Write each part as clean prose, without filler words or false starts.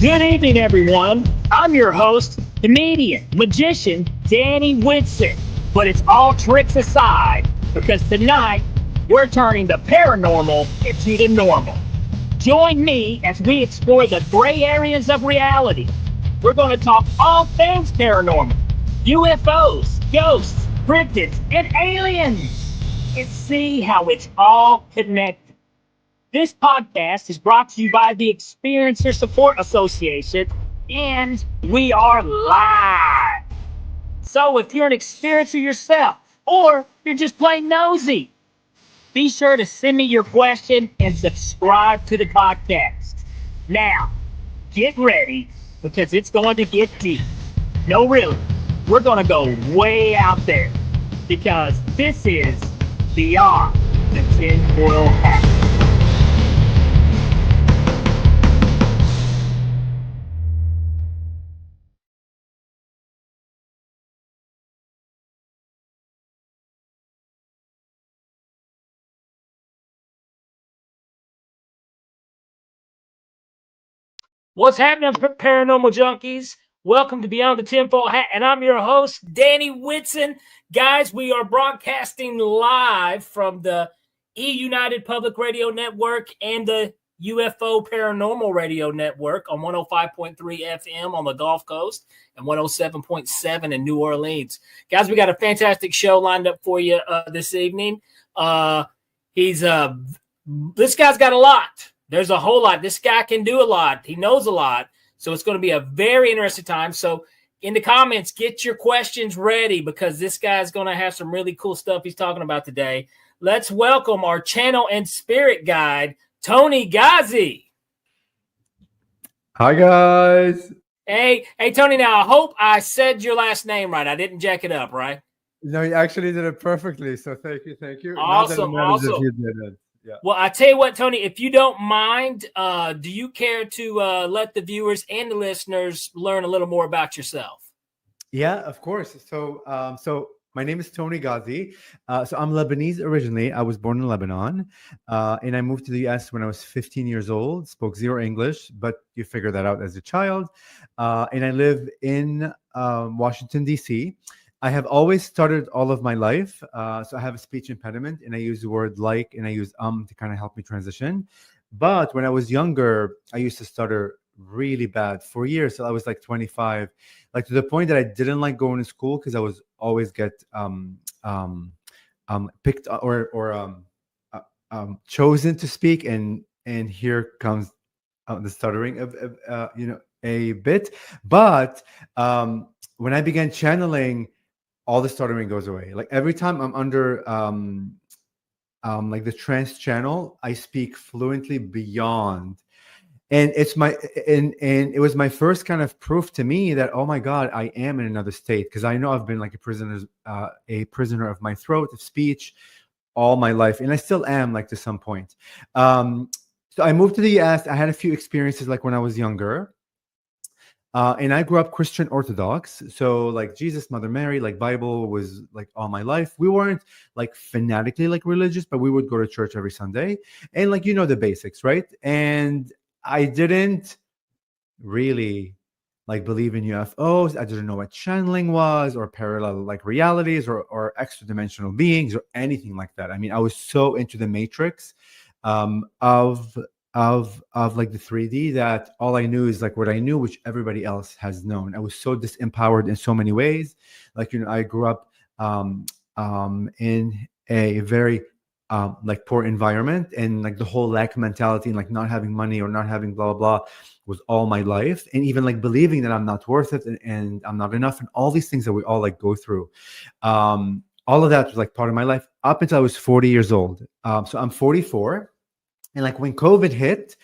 Good evening, everyone. I'm your host, comedian, magician, Danny Whitson. But it's all tricks aside, because tonight we're turning the paranormal into the normal. Join me as we explore the gray areas of reality. We're going to talk all things paranormal, UFOs, ghosts, cryptids, and aliens, and see how it's all connected. This podcast is brought to you by the Experiencer Support Association, and we are live. So if you're an experiencer yourself, or you're just plain nosy, be sure to send me your question and subscribe to the podcast. Now, get ready, because it's going to get deep. No, really, we're going to go way out there, because this is Beyond the Tinfoil Hat. What's happening, paranormal junkies? Welcome to Beyond the Tinfoil Hat, and I'm your host, Danny Whitson. Guys, we are broadcasting live from the E-United Public Radio Network and the UFO Paranormal Radio Network on 105.3 FM on the Gulf Coast and 107.7 in New Orleans. Guys, we got a fantastic show lined up for you this evening. This guy's got a lot. There's a whole lot. This guy can do a lot. He knows a lot. So it's going to be a very interesting time. So in the comments, get your questions ready, because this guy's going to have some really cool stuff he's talking about today. Let's welcome our channel and spirit guide, Toni Ghazi. Hi, guys. Hey, Toni, now I hope I said your last name right. I didn't jack it up, right? No, you actually did it perfectly. So thank you. Awesome. You did it. Yeah. Well, I tell you what, Toni, if you don't mind, do you care to let the viewers and the listeners learn a little more about yourself? Yeah, of course. So my name is Toni Ghazi. So I'm Lebanese originally. I was born in Lebanon, and I moved to the U.S. when I was 15 years old. Spoke zero English, but you figure that out as a child. And I live in Washington, D.C. I have always stuttered all of my life. So I have a speech impediment, and I use the word like, and I use to kind of help me transition. But when I was younger, I used to stutter really bad for years. So I was like 25, like to the point that I didn't like going to school, because I was always get picked or chosen to speak. And here comes the stuttering of a bit. But when I began channeling, all the stuttering goes away. Like every time I'm under like the trance channel, I speak fluently beyond. And it was my first kind of proof to me that, oh my God, I am in another state. Because I know I've been like a prisoner of my throat, of speech, all my life. And I still am, like, to some point. So I moved to the US. I had a few experiences like when I was younger. And I grew up Christian Orthodox. So like Jesus, Mother Mary, like Bible was like all my life. We weren't like fanatically like religious, but we would go to church every Sunday. And like, the basics, right? And I didn't really like believe in UFOs. I didn't know what channeling was, or parallel like realities, or extra dimensional beings, or anything like that. I mean, I was so into the matrix of like the 3D, that all I knew is like what I knew, which everybody else has known. I was so disempowered in so many ways. Like, I grew up in a very like poor environment, and like the whole lack mentality, and like not having money or not having blah blah blah was all my life. And even like believing that I'm not worth it, and I'm not enough, and all these things that we all like go through. All of that was like part of my life up until I was 40 years old. So I'm 44. And like when COVID hit,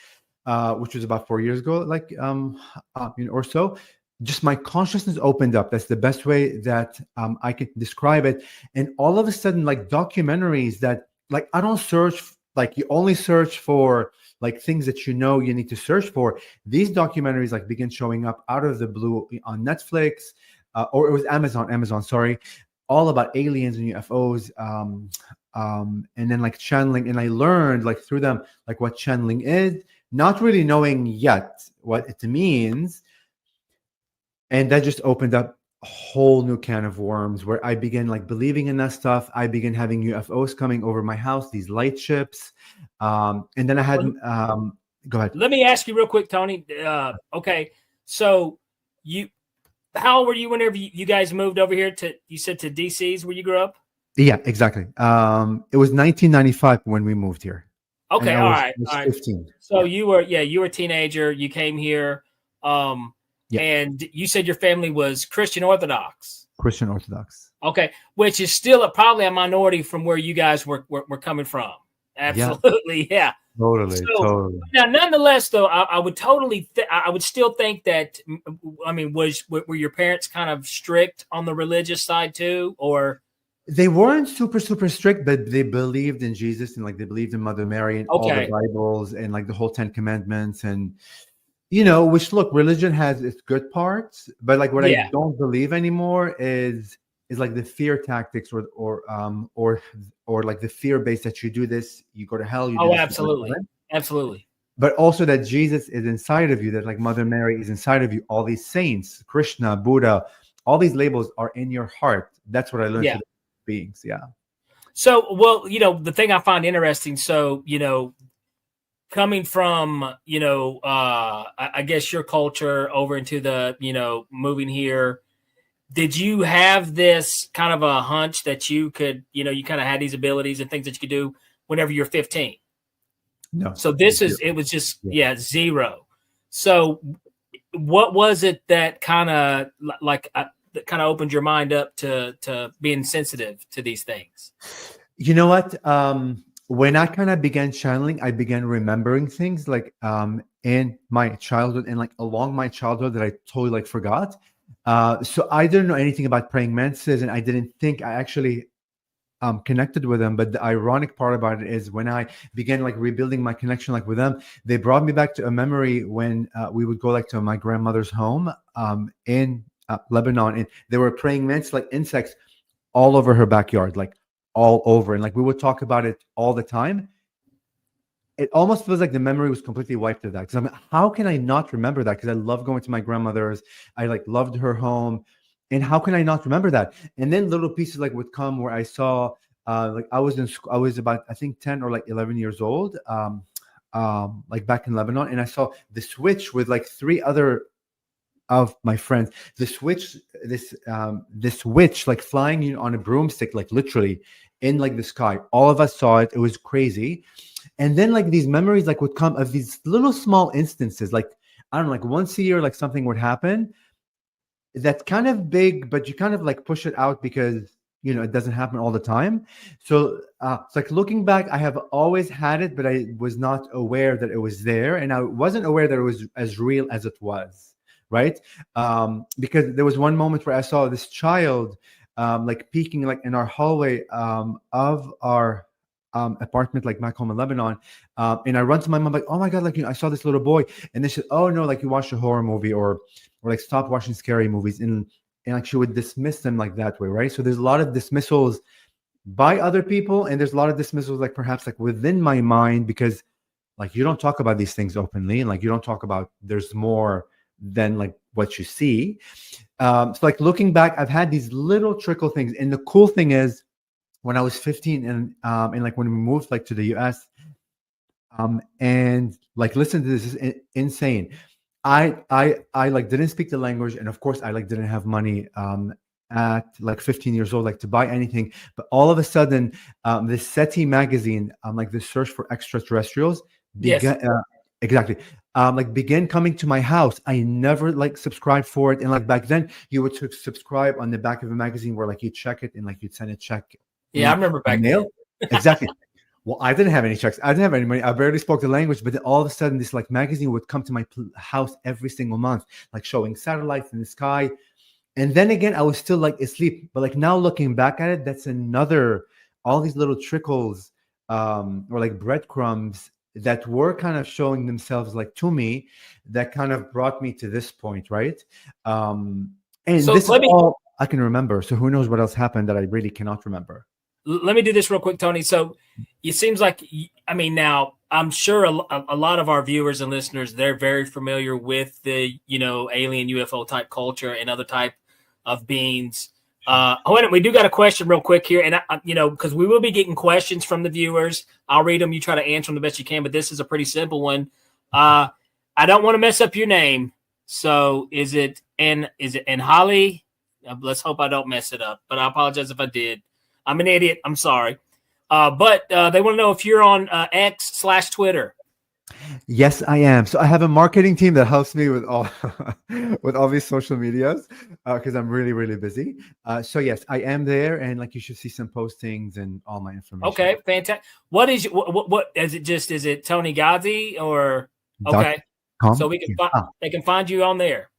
which was about 4 years ago, like or so, just my consciousness opened up. That's the best way that I could describe it. And all of a sudden, like documentaries that, like, I don't search, like you only search for like things that you need to search for. These documentaries like begin showing up out of the blue on Netflix, or it was Amazon, sorry, all about aliens and UFOs. And then like channeling, and I learned like through them like what channeling is, not really knowing yet what it means. And that just opened up a whole new can of worms where I began like believing in that stuff. I began having UFOs coming over my house, these light ships. And then I had, go ahead. Let me ask you real quick, Tony. Okay. So how old were you whenever you guys moved over here you said to DC's where you grew up? Yeah, exactly. It was 1995 when we moved here. Okay. All right. 15. So you were a teenager. You came here. And you said your family was Christian Orthodox. Christian Orthodox. Okay. Which is still probably a minority from where you guys were coming from. Absolutely. Yeah. Totally. Now, nonetheless, though, I would I would still think that, I mean, were your parents kind of strict on the religious side too, or? They weren't super strict, but they believed in Jesus and like they believed in Mother Mary and all the Bibles and like the whole 10 Commandments and, you know, which look, religion has its good parts, but like what I don't believe anymore is like the fear tactics or like the fear base that you do this, you go to hell. Absolutely. But also that Jesus is inside of you, that like Mother Mary is inside of you. All these saints, Krishna, Buddha, all these labels are in your heart. That's what I learned. Beings. Yeah. So, well, you know, the thing I find interesting. So, you know, coming from, you know, I guess your culture over into the, you know, moving here, did you have this kind of a hunch that you could, you know, you kind of had these abilities and things that you could do whenever you're 15? No. So it was just, zero. So what was it that kind of that kind of opened your mind up to being sensitive to these things? You know what? When I kind of began channeling, I began remembering things like in my childhood and like along my childhood that I totally like forgot. So I didn't know anything about praying mantises, and I didn't think I actually connected with them. But the ironic part about it is when I began like rebuilding my connection like with them, they brought me back to a memory when we would go like to my grandmother's home in Lebanon, and there were praying mantis like insects all over her backyard, like all over, and like we would talk about it all the time. It almost feels like the memory was completely wiped of that, because I'm like, how can I not remember that? Because I love going to my grandmother's, I like loved her home, and how can I not remember that? And then little pieces like would come where I saw like I was in school, I was about I think 10 or like 11 years old, like back in Lebanon, and I saw the switch with like 3 other of my friends, this witch like flying on a broomstick, like literally in like the sky. All of us saw it. It was crazy. And then like these memories like would come of these little small instances, like I don't know, like once a year, like something would happen that's kind of big, but you kind of like push it out because, you know, it doesn't happen all the time. So it's like looking back, I have always had it, but I was not aware that it was there. And I wasn't aware that it was as real as it was. Right. Because there was one moment where I saw this child like peeking like in our hallway of our apartment, like back home in Lebanon. And I run to my mom like, oh my God, like, you know, I saw this little boy. And they said, oh no, like you watched a horror movie or like stop watching scary movies. And like she would dismiss them like that way. Right. So there's a lot of dismissals by other people. And there's a lot of dismissals like perhaps like within my mind, because like you don't talk about these things openly. And like you don't talk about there's more than like what you see. So like looking back, I've had these little trickle things. And the cool thing is when I was 15 and like when we moved like to the US and like listen to this is insane. I like didn't speak the language, and of course I like didn't have money at like 15 years old like to buy anything. But all of a sudden the SETI magazine like the search for extraterrestrials began, exactly. Like began coming to my house. I never like subscribed for it. And like back then you would subscribe on the back of a magazine where like you check it and like you'd send a check. Yeah, I remember back then. Exactly. Well, I didn't have any checks. I didn't have any money. I barely spoke the language, but then all of a sudden this like magazine would come to my house every single month, like showing satellites in the sky. And then again, I was still like asleep. But like now looking back at it, that's another, all these little trickles or like breadcrumbs that were kind of showing themselves like to me that kind of brought me to this point, right? And so this is all I can remember. So who knows what else happened that I really cannot remember. Let me do this real quick, Tony. So it seems like, I mean, now I'm sure a lot of our viewers and listeners, they're very familiar with the, alien UFO type culture and other type of beings. We do got a question real quick here. And, because we will be getting questions from the viewers. I'll read them. You try to answer them the best you can. But this is a pretty simple one. I don't want to mess up your name. So is it Holly? Let's hope I don't mess it up. But I apologize if I did. I'm an idiot. I'm sorry. But they want to know if you're on X/Twitter. Yes, I am. So I have a marketing team that helps me with all with all these social medias because I'm really, really busy. So yes, I am there, and like you should see some postings and all my information. Okay, fantastic. What is what is it? Is it Toni Ghazi or okay? So we can they can find you on there.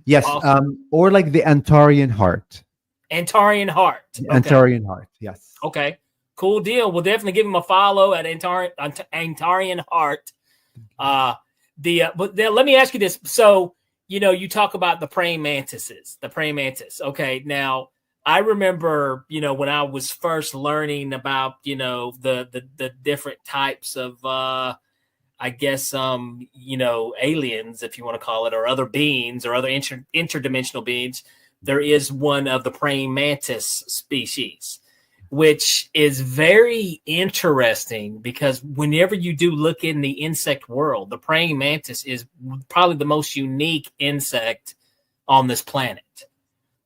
Yes, awesome. Or like the Antarean-Heart. Antarean-Heart. Okay. Antarean-Heart. Yes. Okay. Cool deal. We'll definitely give him a follow at Antarean-Heart. But let me ask you this. So, you talk about the praying mantises, the praying mantis. Okay. Now, I remember, when I was first learning about, the different types of, aliens, if you want to call it, or other beings or other interdimensional beings, there is one of the praying mantis species, which is very interesting because whenever you do look in the insect world, the praying mantis is probably the most unique insect on this planet.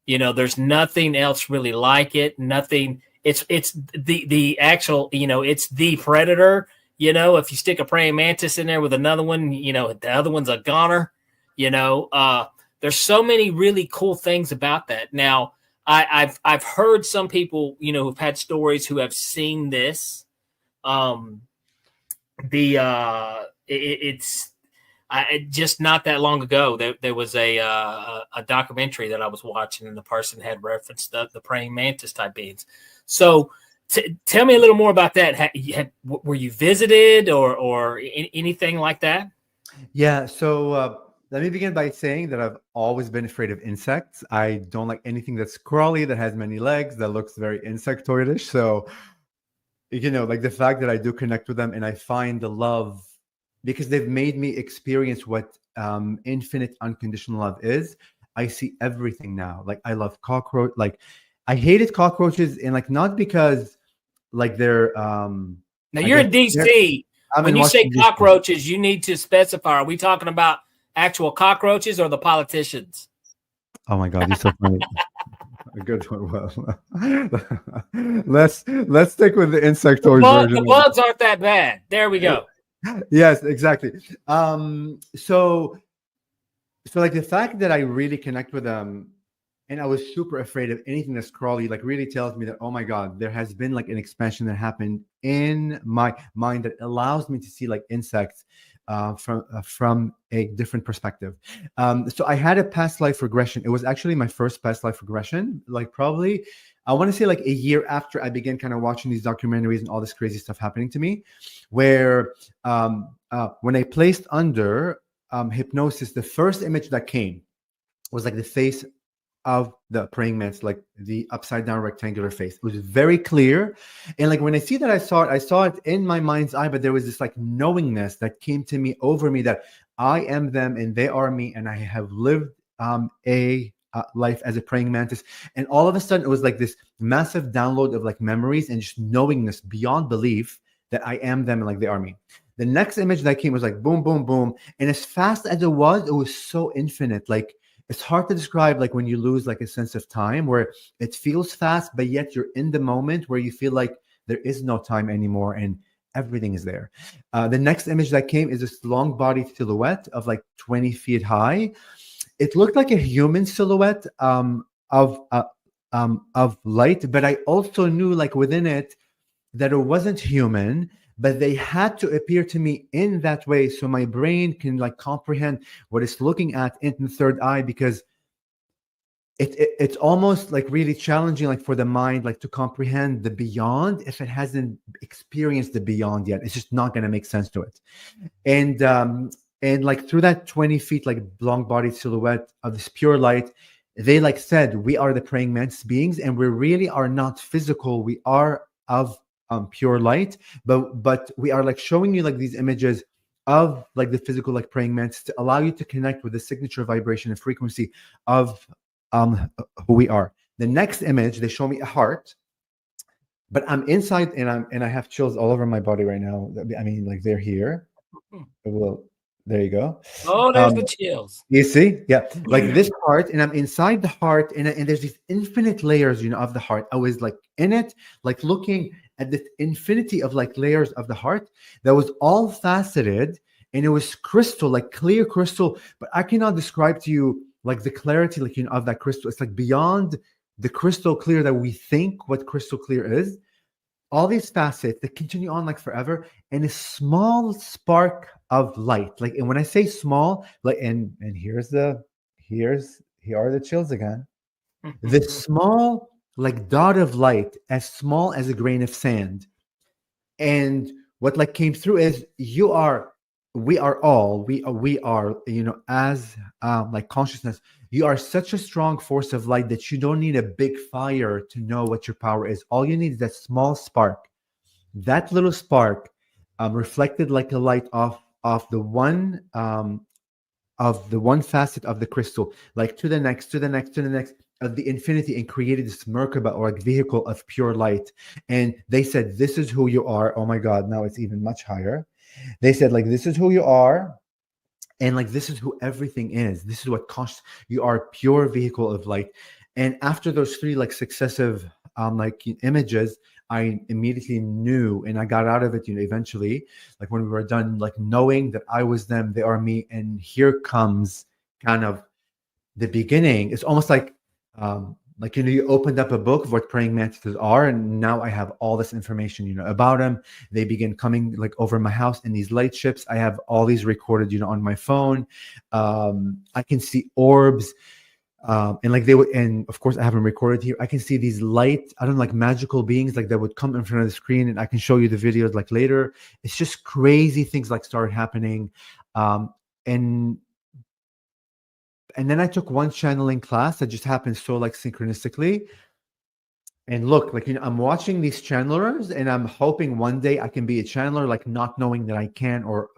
There's nothing else really like it. Nothing. It's the actual, it's the predator. If you stick a praying mantis in there with another one, the other one's a goner. There's so many really cool things about that. Now, I've heard some people, who've had stories who have seen this. It's just not that long ago. There was a documentary that I was watching, and the person had referenced the praying mantis type beings. So, tell me a little more about that. Were you visited or anything like that? Yeah. So. Let me begin by saying that I've always been afraid of insects. I don't like anything that's crawly, that has many legs, that looks very insectoidish. So, like the fact that I do connect with them and I find the love because they've made me experience what infinite unconditional love is. I see everything now. Like I love cockroach. Like I hated cockroaches, and like not because like they're. Now you're in DC. When you say cockroaches, you need to specify. Are we talking about actual cockroaches or the politicians? Oh my God, you're so funny. A good one. Well, let's stick with the insectoid version. The bugs aren't that bad. There we go. Yes, exactly. So like the fact that I really connect with them, and I was super afraid of anything that's crawly, like really tells me that, oh my God, there has been like an expansion that happened in my mind that allows me to see like insects from a different perspective. So I had a past life regression. It was actually my first past life regression, like probably, I want to say like a year after I began kind of watching these documentaries and all this crazy stuff happening to me, where when I placed under hypnosis, the first image that came was like the face of the praying mantis, like the upside down rectangular face. It was very clear. And like when I see that, I saw it in my mind's eye, but there was this like knowingness that came to me over me that I am them and they are me. And I have lived a life as a praying mantis. And all of a sudden it was like this massive download of like memories and just knowingness beyond belief that I am them and like they are me. The next image that came was like boom, boom, boom. And as fast as it was so infinite. Like it's hard to describe, like when you lose like a sense of time where it feels fast, but yet you're in the moment where you feel like there is no time anymore and everything is there. The next image that came is this long bodied silhouette of like 20 feet high. It looked like a human silhouette of light, but I also knew like within it that it wasn't human, but they had to appear to me in that way so my brain can like comprehend what it's looking at in the third eye, because it's almost like really challenging like for the mind like to comprehend the beyond if it hasn't experienced the beyond yet. It's just not going to make sense to it. And like through that 20 feet like long bodied silhouette of this pure light, they like said, we are the praying mantis beings and we really are not physical. We are of pure light, but we are like showing you like these images of like the physical like praying mantis to allow you to connect with the signature vibration and frequency of who we are. The next image, they show me a heart, but I'm inside and I have chills all over my body right now. I mean, like they're here. Well, there you go. Oh, there's the chills. You see, yeah, like this heart, and I'm inside the heart, and there's these infinite layers, of the heart. I was like in it, like looking at the infinity of like layers of the heart that was all faceted, and it was crystal, like clear crystal. But I cannot describe to you like the clarity, like of that crystal. It's like beyond the crystal clear that we think what crystal clear is. All these facets that continue on like forever, and a small spark of light. Like, and when I say small, like, and here are the chills again. This small like dot of light, as small as a grain of sand. And what like came through is we are as like consciousness, you are such a strong force of light that you don't need a big fire to know what your power is. All you need is that small spark. That little spark reflected like a light off the one facet of the crystal, like to the next, to the next, to the next of the infinity, and created this Merkaba, or like vehicle of pure light. And they said, this is who you are. Oh my God, now it's even much higher. They said, like, this is who you are. And like, this is who everything is. This is what conscious, you are a pure vehicle of light. And after those three like successive like images, I immediately knew, and I got out of it, eventually, like when we were done, like knowing that I was them, they are me. And here comes kind of the beginning. It's almost like you opened up a book of what praying mantises are, and now I have all this information, about them. They begin coming like over my house in these light ships. I have all these recorded, on my phone. I can see orbs, and like they would, and of course I have them recorded here. I can see these light, I don't know, like magical beings, like that would come in front of the screen, and I can show you the videos like later. It's just crazy things like started happening, and then I took one channeling class that just happened so like synchronistically. And look, like, I'm watching these channelers, and I'm hoping one day I can be a channeler, like not knowing that I can, or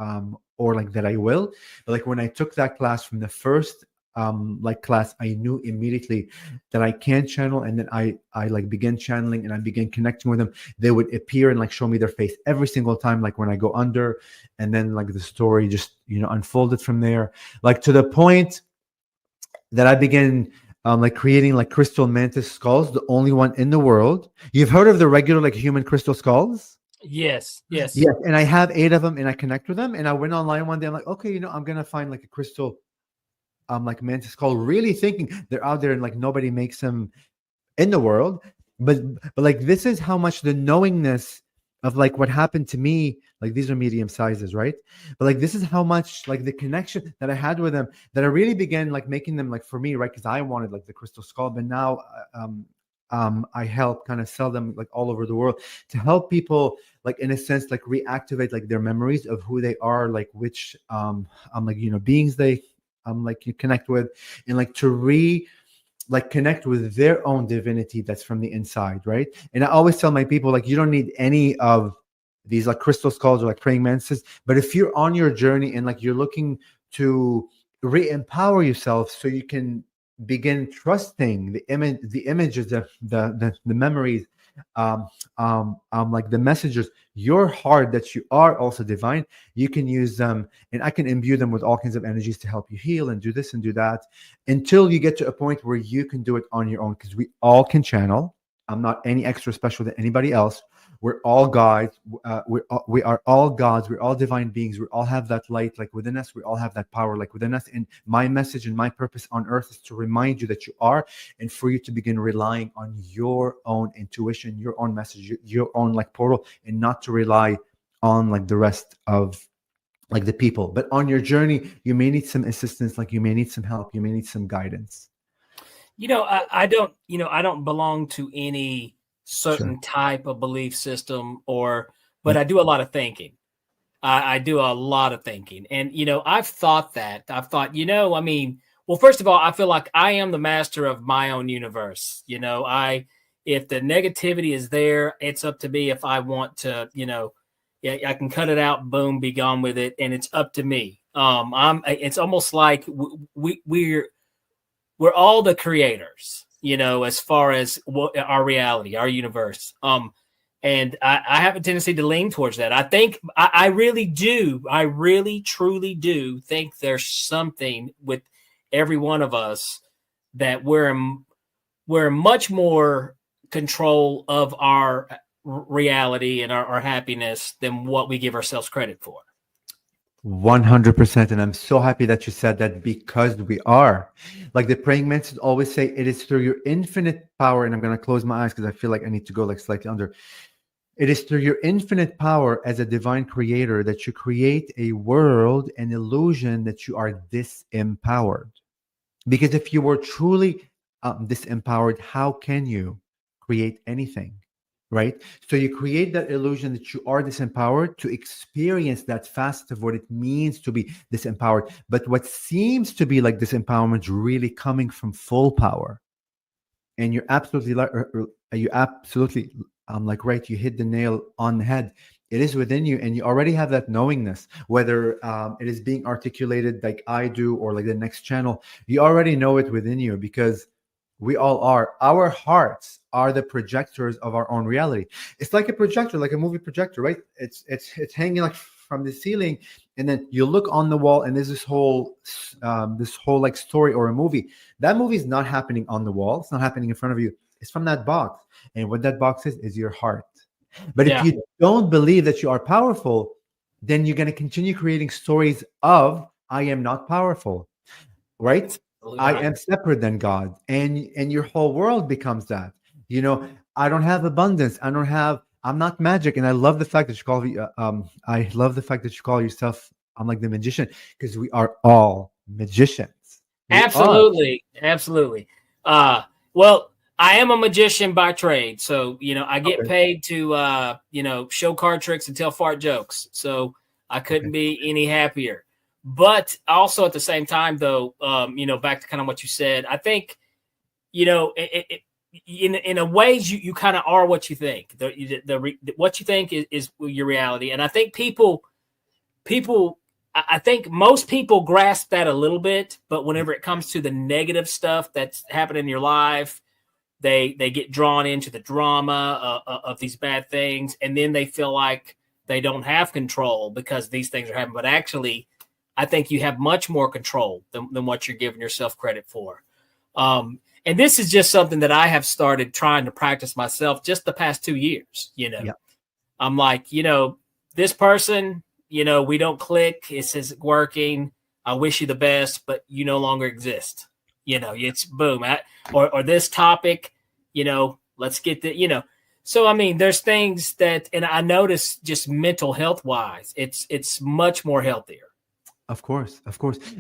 like that I will. But like when I took that class, from the first like class, I knew immediately that I can channel. And then I like began channeling, and I began connecting with them. They would appear and like show me their face every single time, like when I go under. And then like the story just unfolded from there, like to the point that I began like creating like crystal mantis skulls, the only one in the world. You've heard of the regular like human crystal skulls? Yes. And I have 8 of them, and I connect with them. And I went online one day, I'm like, okay, I'm gonna find like a crystal like mantis skull, really thinking they're out there and like nobody makes them in the world. But like, this is how much the knowingness of like what happened to me, like these are medium sizes, right? But like, this is how much like the connection that I had with them, that I really began like making them like for me, right? Because I wanted like the crystal skull. But now I help kind of sell them like all over the world, to help people like in a sense like reactivate like their memories of who they are, like which like beings they like you connect with, and like to like connect with their own divinity that's from the inside, right? And I always tell my people, like, you don't need any of these like crystal skulls or like praying mantises, but if you're on your journey and like you're looking to re-empower yourself so you can begin trusting the images, the memories, like the messages, your heart, that you are also divine, you can use them, and I can imbue them with all kinds of energies to help you heal and do this and do that, until you get to a point where you can do it on your own, because we all can channel. I'm not any extra special than anybody else. We're all gods. We are all gods. We're all divine beings. We all have that light like within us. We all have that power like within us. And my message and my purpose on earth is to remind you that you are, and for you to begin relying on your own intuition, your own message, your own like portal, and not to rely on like the rest of like the people. But on your journey, you may need some assistance, like you may need some help, you may need some guidance. I don't belong to any certain type of belief system, but I do a lot of thinking. I do a lot of thinking. And, I've thought, well, first of all, I feel like I am the master of my own universe. if the negativity is there, it's up to me if I want to, yeah, I can cut it out, boom, be gone with it, and it's up to me. It's almost like we're all the creators, as far as our reality, our universe. And I have a tendency to lean towards that. I think I really do. I really, truly do think there's something with every one of us that we're much more control of our reality and our happiness than what we give ourselves credit for. 100%. And I'm so happy that you said that, because we are. Like the praying mantis always say, it is through your infinite power. And I'm going to close my eyes because I feel like I need to go like slightly under. It is through your infinite power as a divine creator that you create a world, an illusion that you are disempowered. Because if you were truly disempowered, how can you create anything? Right? So you create that illusion that you are disempowered to experience that facet of what it means to be disempowered. But what seems to be like disempowerment is really coming from full power. And you're absolutely right. You hit the nail on the head. It is within you, and you already have that knowingness, whether it is being articulated like I do or like the next channel. You already know it within you, because we all are. Our hearts are the projectors of our own reality. It's like a projector, like a movie projector, right? It's hanging like from the ceiling, and then you look on the wall, and there's this whole like story or a movie. That movie is not happening on the wall. It's not happening in front of you. It's from that box, and what that box is your heart. But if you don't believe that you are powerful, then you're going to continue creating stories of I am not powerful, right? I am separate than God, and your whole world becomes that. I don't have abundance. I'm not magic. And I love the fact that you call I love the fact that you call yourself I'm like the magician, because we are all magicians. Absolutely. Well, I am a magician by trade. So, I get paid to, show card tricks and tell fart jokes. So I couldn't be any happier. But also at the same time, though, back to kind of what you said, I think, in a ways you kind of are what you think. What you think is your reality. And I think I think most people grasp that a little bit, but whenever it comes to the negative stuff that's happening in your life, they get drawn into the drama of these bad things, and then they feel like they don't have control because these things are happening. But actually, I think you have much more control than what you're giving yourself credit for. And this is just something that I have started trying to practice myself just the past 2 years. I'm like, this person, we don't click. It says working. I wish you the best, but you no longer exist. It's boom. Or this topic, let's get the, So, I mean, there's things that, and I notice just mental health wise, it's much more healthier. Of course.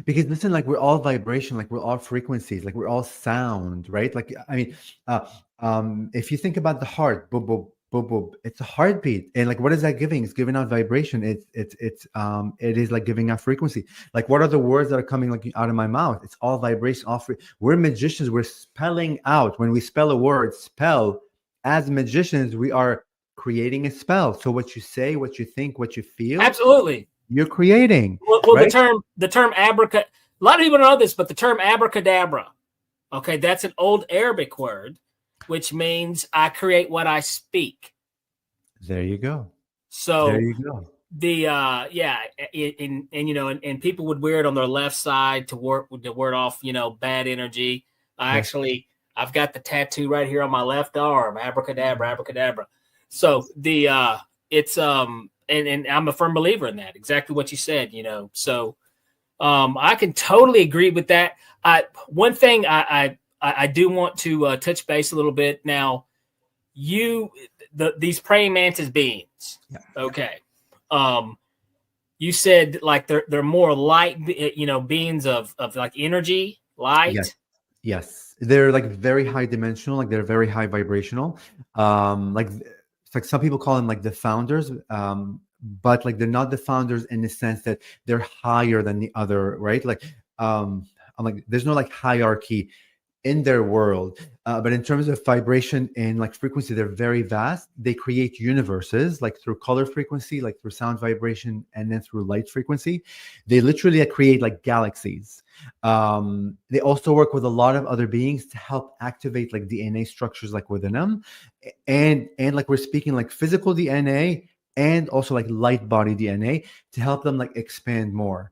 Because listen, like we're all vibration, like we're all frequencies, like we're all sound, right? Like, I mean, if you think about the heart, boop, boop, boop, boop, it's a heartbeat. And like, what is that giving? It's giving out vibration. It is like giving out frequency. Like, what are the words that are coming like out of my mouth? It's all vibration, we're magicians. We're spelling out. When we spell a word, as magicians, we are creating a spell. So what you say, what you think, what you feel. Absolutely. You're creating. Well, right? the term abracadabra. A lot of people know this, but the term abracadabra, okay, that's an old Arabic word, which means I create what I speak. There you go. So there you go. And people would wear it on their left side to ward off, bad energy. I've got the tattoo right here on my left arm, abracadabra, abracadabra. So And I'm a firm believer in that. Exactly what you said, So I can totally agree with that. One thing I do want to touch base a little bit now. These praying mantis beings. Yeah. Okay. You said like they're more light, beings of like energy, light. Yes. They're like very high dimensional, like they're very high vibrational. It's like some people call them like the founders, but like they're not the founders in the sense that they're higher than the other, right? Like, I'm like, there's no like hierarchy in their world. But in terms of vibration and like frequency, they're very vast. They create universes like through color frequency, like through sound vibration, and then through light frequency. They literally create like galaxies. They also work with a lot of other beings to help activate like DNA structures like within them, and like we're speaking like physical DNA and also like light body DNA to help them like expand more.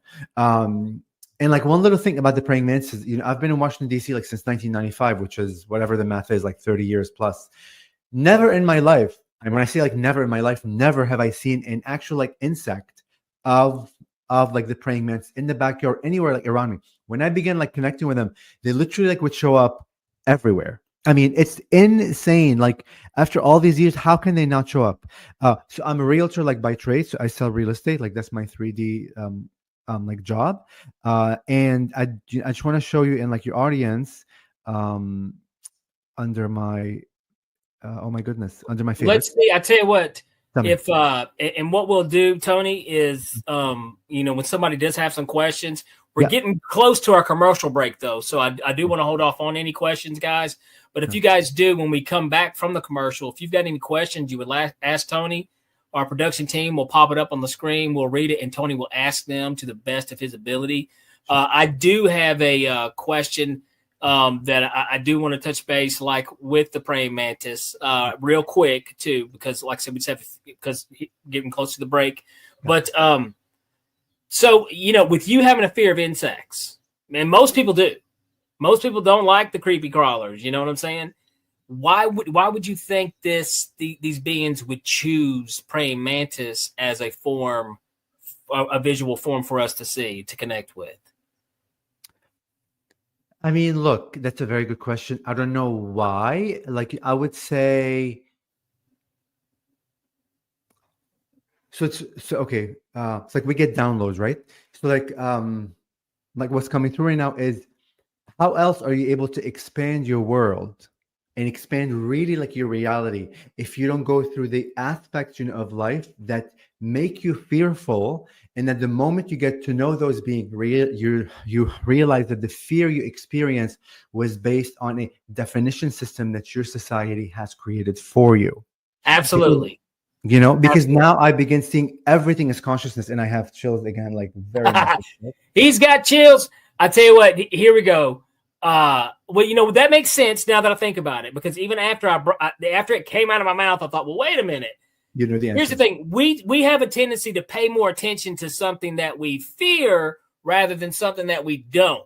And like one little thing about the praying mantis is, I've been in Washington, D.C. like since 1995, which is whatever the math is, like 30 years plus. Never in my life, and when I say like never in my life, never have I seen an actual like insect of like the praying mantis in the backyard, anywhere like around me. When I began like connecting with them, they literally like would show up everywhere. I mean, it's insane. Like after all these years, how can they not show up? So I'm a realtor like by trade. So I sell real estate. Like that's my 3D like job. And I just want to show you in like your audience under my oh my goodness, under my favorites. Let's see. I tell you what. Tell me. If and what we'll do, Tony, is when somebody does have some questions, we're getting close to our commercial break though, so I do want to hold off on any questions, guys. But if you guys do, when we come back from the commercial, if you've got any questions you would ask Tony, our production team will pop it up on the screen. We'll read it, and Tony will ask them to the best of his ability. I do have a question that I do want to touch base, like with the praying mantis, real quick too, because like I said, we just have because getting close to the break. But so with you having a fear of insects, and most people do. Most people don't like the creepy crawlers. You know what I'm saying? Why would you think these beings would choose praying mantis as a form, a visual form for us to see, to connect with? I mean, look, that's a very good question. I don't know why. Like, I would say, so okay. It's like we get downloads, right? So like what's coming through right now is, how else are you able to expand your world and expand really like your reality if you don't go through the aspects of life that make you fearful, and at the moment you get to know those being real, you realize that the fear you experience was based on a definition system that your society has created for you. Absolutely. Because now I begin seeing everything as consciousness, and I have chills again, like very much. He's got chills. I tell you what, here we go. Well, that makes sense now that I think about it, because even after after it came out of my mouth, I thought, well, wait a minute. The answer. Here's the thing. We have a tendency to pay more attention to something that we fear rather than something that we don't.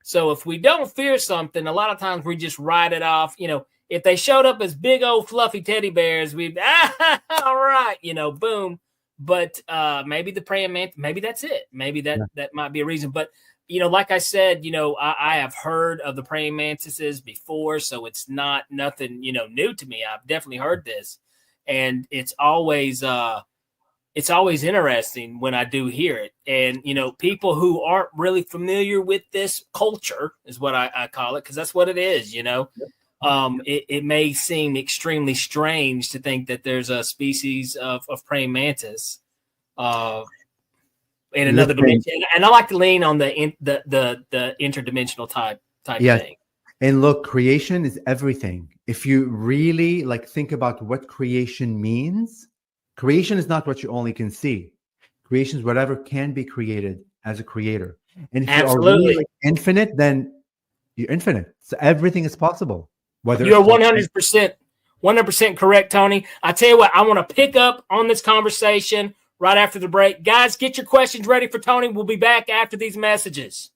So if we don't fear something, a lot of times we just write it off. If they showed up as big old fluffy teddy bears, we'd all right, boom. But maybe the praying mantis, maybe that's it. Maybe that might be a reason. But like I said, I have heard of the praying mantises before, so it's not nothing new to me. I've definitely heard this, and it's always interesting when I do hear it. And people who aren't really familiar with this culture is what I call it, because that's what it is. It may seem extremely strange to think that there's a species of praying mantis in another dimension, and I like to lean on the interdimensional type thing. And look, creation is everything. If you really like think about what creation means, creation is not what you only can see. Creation is whatever can be created as a creator. And if you are really like infinite, then you're infinite. So everything is possible. You're 100% correct, Tony. I tell you what, I want to pick up on this conversation right after the break. Guys, get your questions ready for Tony. We'll be back after these messages.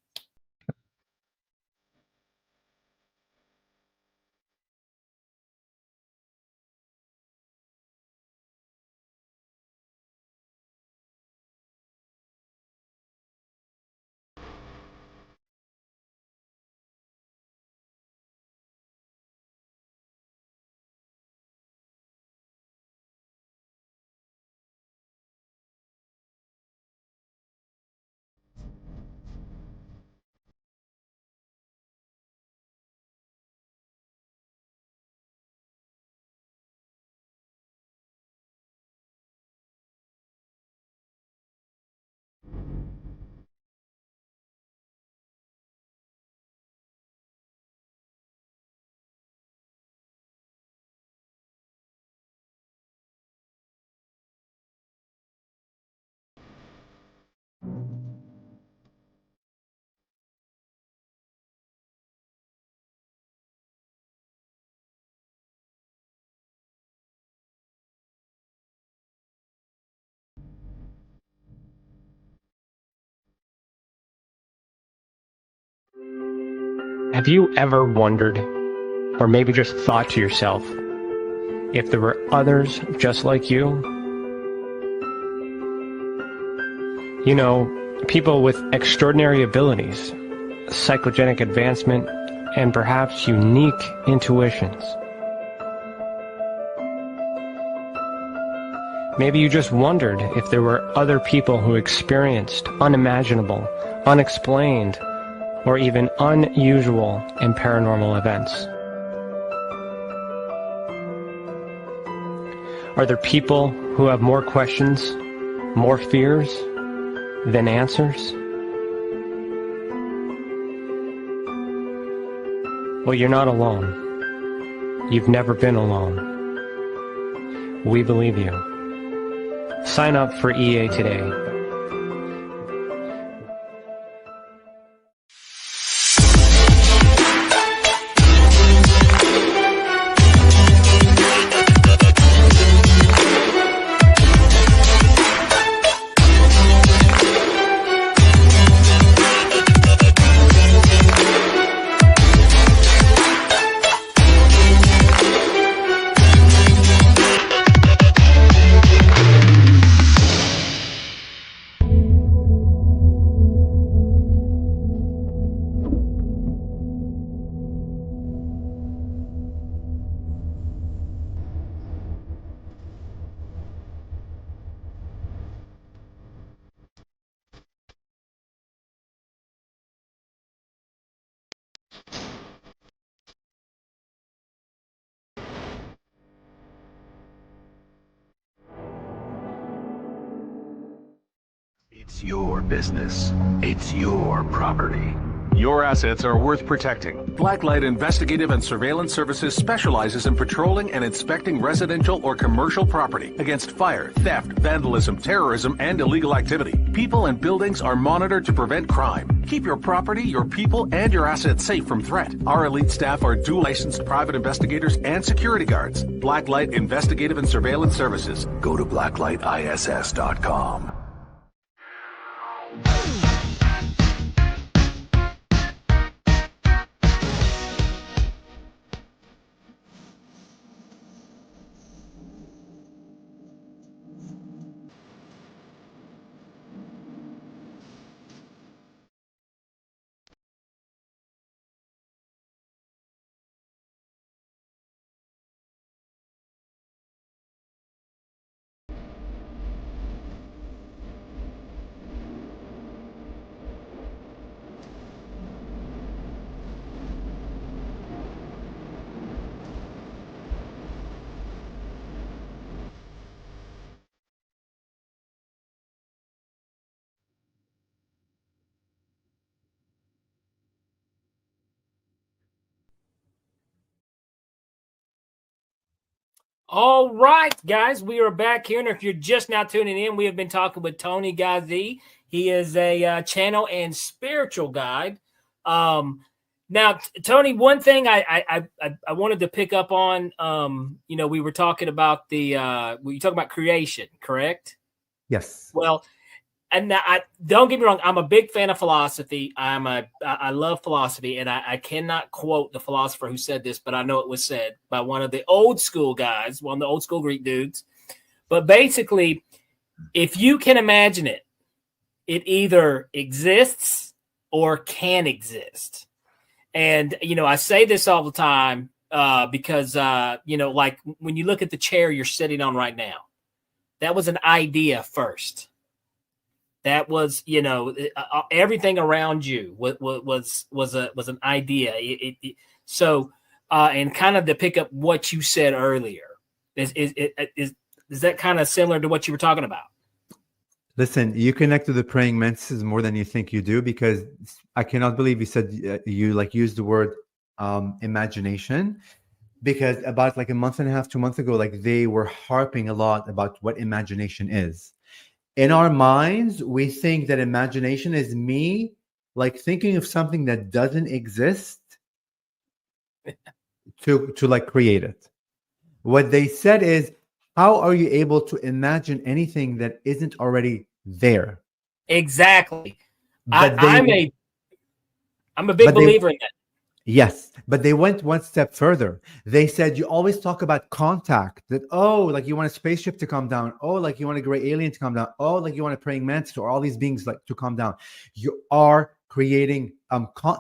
Have you ever wondered, or maybe just thought to yourself, if there were others just like you? You know, people with extraordinary abilities, psychogenic advancement, and perhaps unique intuitions. Maybe you just wondered if there were other people who experienced unimaginable, unexplained, or even unusual and paranormal events. Are there people who have more questions, more fears than answers? Well, you're not alone. You've never been alone. We believe you. Sign up for EA today. It's your business. It's your property. Your assets are worth protecting. Blacklight Investigative and Surveillance Services specializes in patrolling and inspecting residential or commercial property against fire, theft, vandalism, terrorism, and illegal activity. People and buildings are monitored to prevent crime. Keep your property, your people, and your assets safe from threat. Our elite staff are dual licensed private investigators and security guards. Blacklight Investigative and Surveillance Services. Go to blacklightiss.com. All right, guys, we are back here. And if you're just now tuning in, we have been talking with Toni Ghazi. He is a channel and spiritual guide. Now, Toni, one thing I wanted to pick up on, we were talking about we talking about creation, correct? Yes. Well, and don't get me wrong, I'm a big fan of philosophy. I love philosophy, and I cannot quote the philosopher who said this, but I know it was said by one of the old school guys, one of the old school Greek dudes. But basically, if you can imagine it, it either exists or can exist. And I say this all the time because like when you look at the chair you're sitting on right now, that was an idea first. That was, everything around you was an idea. So, and kind of to pick up what you said earlier, is that kind of similar to what you were talking about? Listen, you connect to the praying mantises more than you think you do, because I cannot believe you said you used the word imagination, because about like a month and a half, 2 months ago, they were harping a lot about what imagination is. In our minds, we think that imagination is me thinking of something that doesn't exist to create it. What they said is, how are you able to imagine anything that isn't already there? Exactly. I'm a big believer in that. Yes, but they went one step further. They said you always talk about contact. That, oh, like you want a spaceship to come down. Oh, like you want a gray alien to come down. Oh, like you want a praying mantis or all these beings like to come down. You are creating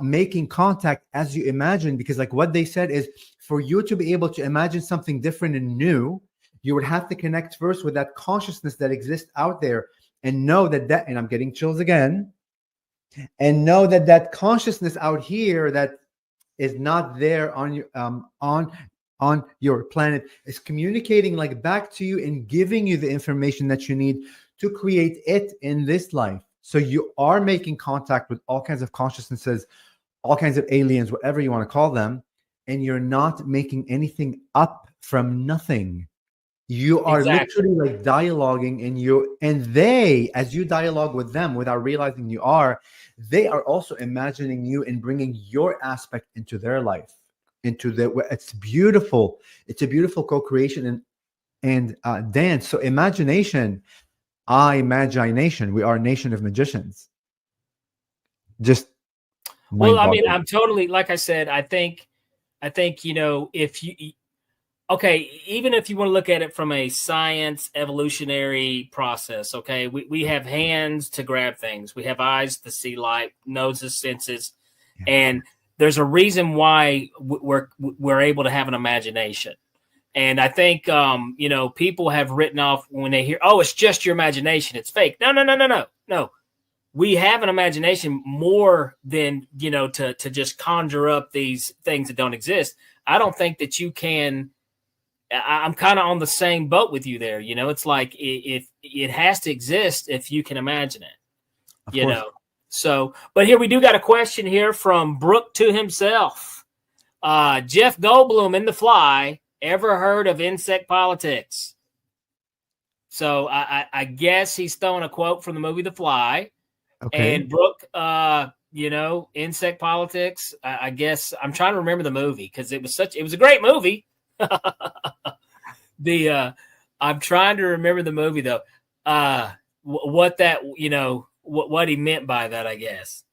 making contact as you imagine, because like what they said is, for you to be able to imagine something different and new, you would have to connect first with that consciousness that exists out there, and know that and I'm getting chills again, and know that that consciousness out here that is not there on your on your planet is communicating like back to you and giving you the information that you need to create it in this life. So you are making contact with all kinds of consciousnesses, all kinds of aliens, whatever you want to call them, and you're not making anything up from nothing. You are literally like dialoguing, and they, as you dialogue with them without realizing you are, they are also imagining you and bringing your aspect into their life, it's beautiful. It's a beautiful co-creation and dance. So imagination, imagination. We are a nation of magicians. Just well, I mean, I'm totally, like I said, I think, you know, if you, okay, even if you want to look at it from a science evolutionary process, okay, we have hands to grab things, we have eyes to see light, noses, senses, and there's a reason why we're able to have an imagination. And I think you know, people have written off when they hear, oh, it's just your imagination, it's fake. No. We have an imagination more than, you know, to just conjure up these things that don't exist. I don't think that you can. I'm kind of on the same boat with you there. You know, it's like it has to exist if you can imagine it, you know? So, but here we do got a question here from Brooke to himself. Jeff Goldblum in The Fly, ever heard of insect politics? So I guess he's throwing a quote from the movie The Fly. Okay. And Brooke, you know, insect politics. I guess I'm trying to remember the movie because it was a great movie. I'm trying to remember the movie though. What that, you know, what he meant by that, I guess.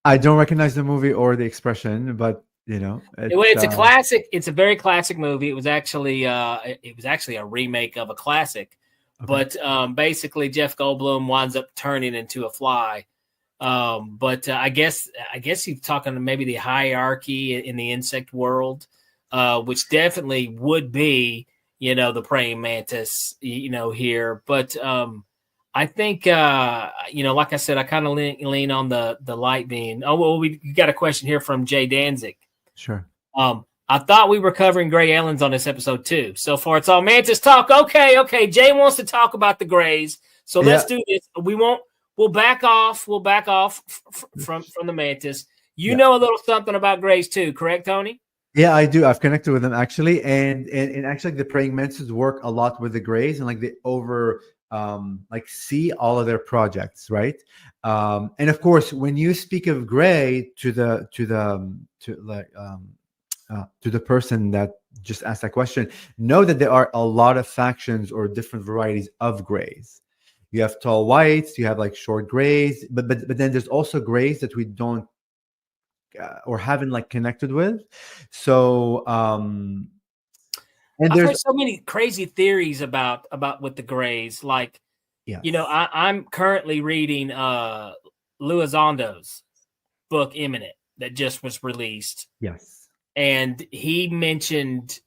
I don't recognize the movie or the expression, but you know, it's a classic. It's a very classic movie. It was actually a remake of a classic. Okay. But basically, Jeff Goldblum winds up turning into a fly. But I guess he's talking to maybe the hierarchy in the insect world, which definitely would be, you know, the praying mantis, you know, here. But I think, you know, like I said, I kind of lean on the light being. Oh, well, we got a question here from Jay Danzig. Sure. I thought we were covering gray aliens on this episode too. So far, it's all mantis talk. Okay. Jay wants to talk about the grays, so let's do this. We'll back off. We'll back off from the mantis. You know a little something about grays too, correct, Tony? Yeah, I do. I've connected with them actually, and actually, the praying mantis work a lot with the grays, and like they see all of their projects, right? And of course, when you speak of gray to the person that just asked that question, know that there are a lot of factions or different varieties of grays. You have tall whites, you have like short grays, but then there's also grays that we don't or haven't like connected with. So and I've heard so many crazy theories about with the grays. Like, you know, I'm currently reading Luizondo's book Imminent that just was released. Yes. And he mentioned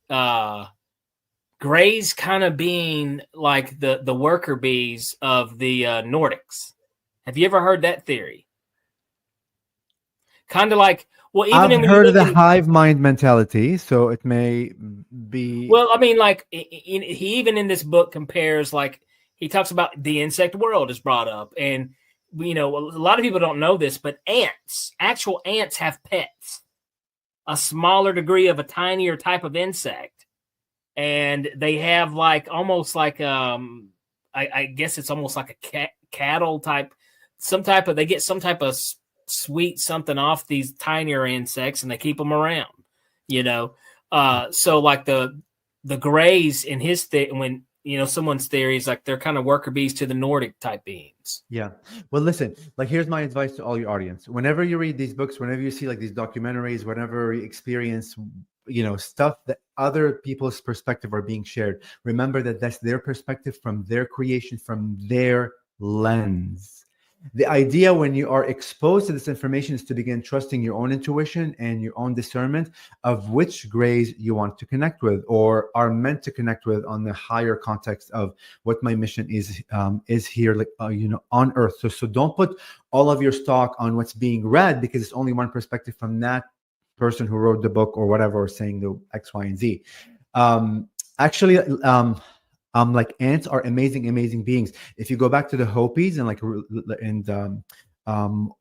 grays kind of being like the worker bees of the Nordics. Have you ever heard that theory? Kind of like, well, even I've heard of the hive mind mentality, so it may be. Well, I mean, like he even in this book compares, like he talks about the insect world is brought up, and you know, a lot of people don't know this, but actual ants have pets. A smaller degree of a tinier type of insect, and they have like almost like I guess it's almost like a cattle type, they get some type of sweet something off these tinier insects, and they keep them around, you know. So like the grays in his when someone's theory is like they're kind of worker bees to the Nordic type beings. Yeah. Well, listen, like here's my advice to all your audience. Whenever you read these books, whenever you see like these documentaries, whenever you experience, stuff that other people's perspective are being shared, remember that that's their perspective from their creation, from their lens. The idea when you are exposed to this information is to begin trusting your own intuition and your own discernment of which grays you want to connect with or are meant to connect with on the higher context of what my mission is here, like on Earth. So don't put all of your stock on what's being read because it's only one perspective from that person who wrote the book or whatever, or saying the X, Y, and Z. Actually, like ants are amazing beings. If you go back to the Hopis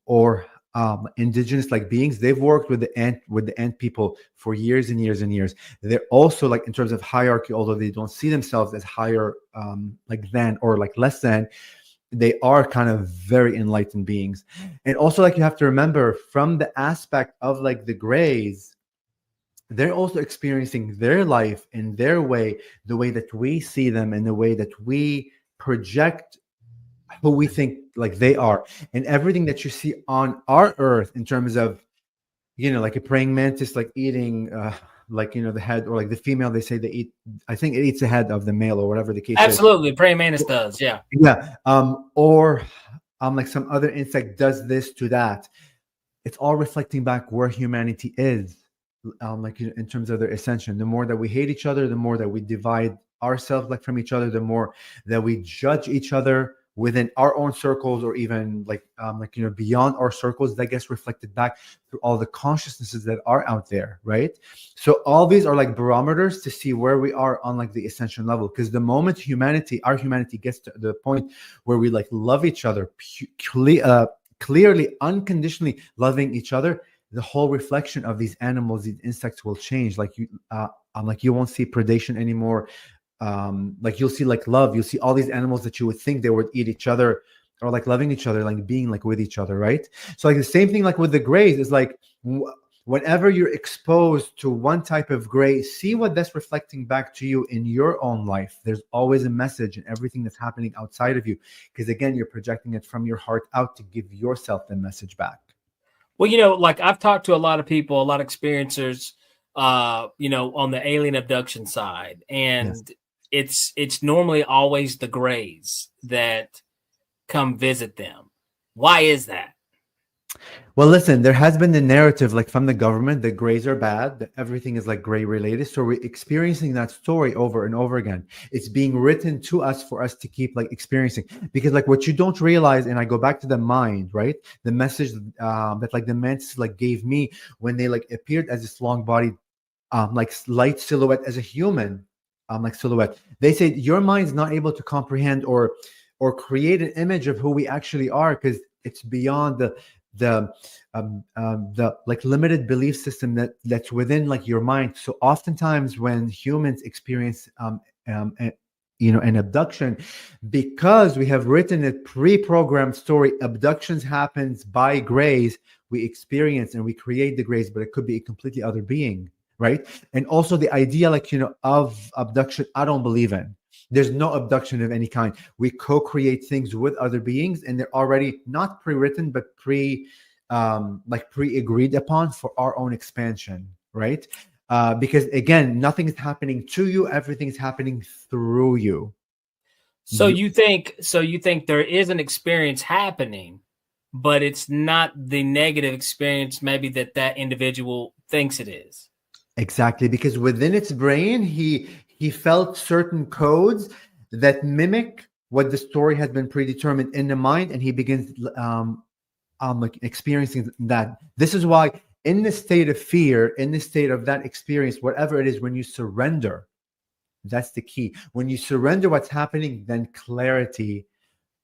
or indigenous like beings, they've worked with the ant people for years and years and years. They're also like in terms of hierarchy, although they don't see themselves as higher like than or like less than, they are kind of very enlightened beings. And also like you have to remember from the aspect of like the grays, they're also experiencing their life in their way, the way that we see them and the way that we project who we think like they are. And everything that you see on our Earth in terms of, like a praying mantis, like eating, the head, or like the female, they say they eat, I think it eats the head of the male or whatever the case is. Absolutely. Praying mantis does. Yeah. Yeah. Or like some other insect does this to that. It's all reflecting back where humanity is. In terms of their ascension, the more that we hate each other, the more that we divide ourselves like from each other, the more that we judge each other within our own circles, or even beyond our circles, that gets reflected back through all the consciousnesses that are out there, right? So all these are like barometers to see where we are on like the ascension level. Because the moment our humanity gets to the point where we like love each other, clearly, unconditionally loving each other, the whole reflection of these animals, these insects will change. You won't see predation anymore. You'll see like love. You'll see all these animals that you would think they would eat each other, or like loving each other, like being like with each other, right? So like the same thing like with the grays is like whenever you're exposed to one type of gray, see what that's reflecting back to you in your own life. There's always a message in everything that's happening outside of you, because again, you're projecting it from your heart out to give yourself the message back. Well, like I've talked to a lot of people, a lot of experiencers, on the alien abduction side, and yes, it's normally always the grays that come visit them. Why is that? Well, listen, there has been the narrative like from the government that grays are bad, that everything is like gray related. So we're experiencing that story over and over again. It's being written to us for us to keep like experiencing, because like what you don't realize, and I go back to the mind, right? The message that like the mantis like gave me when they like appeared as this long bodied like light silhouette as a human like silhouette. They said your mind's not able to comprehend or create an image of who we actually are, because it's beyond the like limited belief system that's within like your mind. So oftentimes when humans experience an abduction, because we have written a pre-programmed story, abductions happens by grays, we experience and we create the grays, but it could be a completely other being, right? And also the idea of abduction, I don't believe in. There's no abduction of any kind. We co-create things with other beings, and they're already not pre-written, but pre-agreed upon for our own expansion, right? Because again, nothing is happening to you; everything's happening through you. So you think there is an experience happening, but it's not the negative experience maybe that individual thinks it is. Exactly, because within its brain, he felt certain codes that mimic what the story has been predetermined in the mind, and he begins experiencing that. This is why in the state of fear, in the state of that experience, whatever it is, when you surrender, that's the key. When you surrender what's happening, then clarity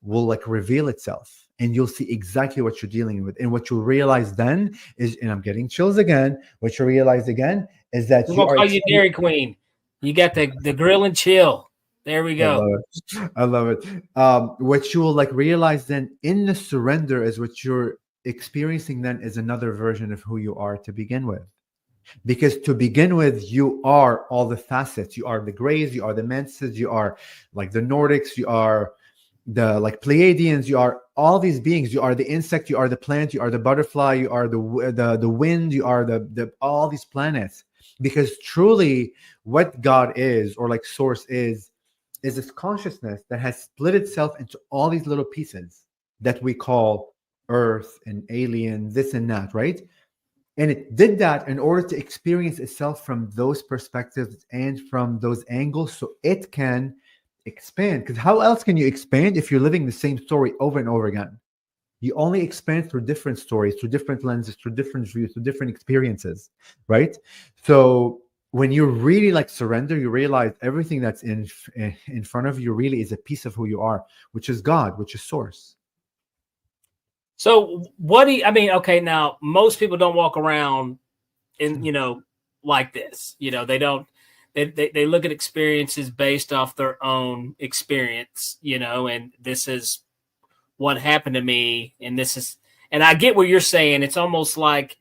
will like reveal itself, and you'll see exactly what you're dealing with. And what you'll realize then is, and I'm getting chills again, what you realize again is that we're gonna call you Dairy Queen. You got the grill and chill. There we go. I love it. What you will like realize then in the surrender is what you're experiencing then is another version of who you are to begin with. Because to begin with, you are all the facets. You are the Greys, you are the Mantises, you are like the Nordics, you are the like Pleiadians, you are all these beings. You are the insect, you are the plant, you are the butterfly, you are the wind, you are the all these planets. Because truly, what God is, or like Source is this consciousness that has split itself into all these little pieces that we call Earth and alien, this and that, right? And it did that in order to experience itself from those perspectives and from those angles, so it can expand. Because how else can you expand if you're living the same story over and over again? You only expand through different stories, through different lenses, through different views, through different experiences, right? So when you really like surrender, you realize everything that's in front of you really is a piece of who you are, which is God, which is Source. So what do you, I mean, okay, now most people don't walk around in, like this, they don't, they look at experiences based off their own experience, and this is what happened to me. And and I get what you're saying. It's almost like,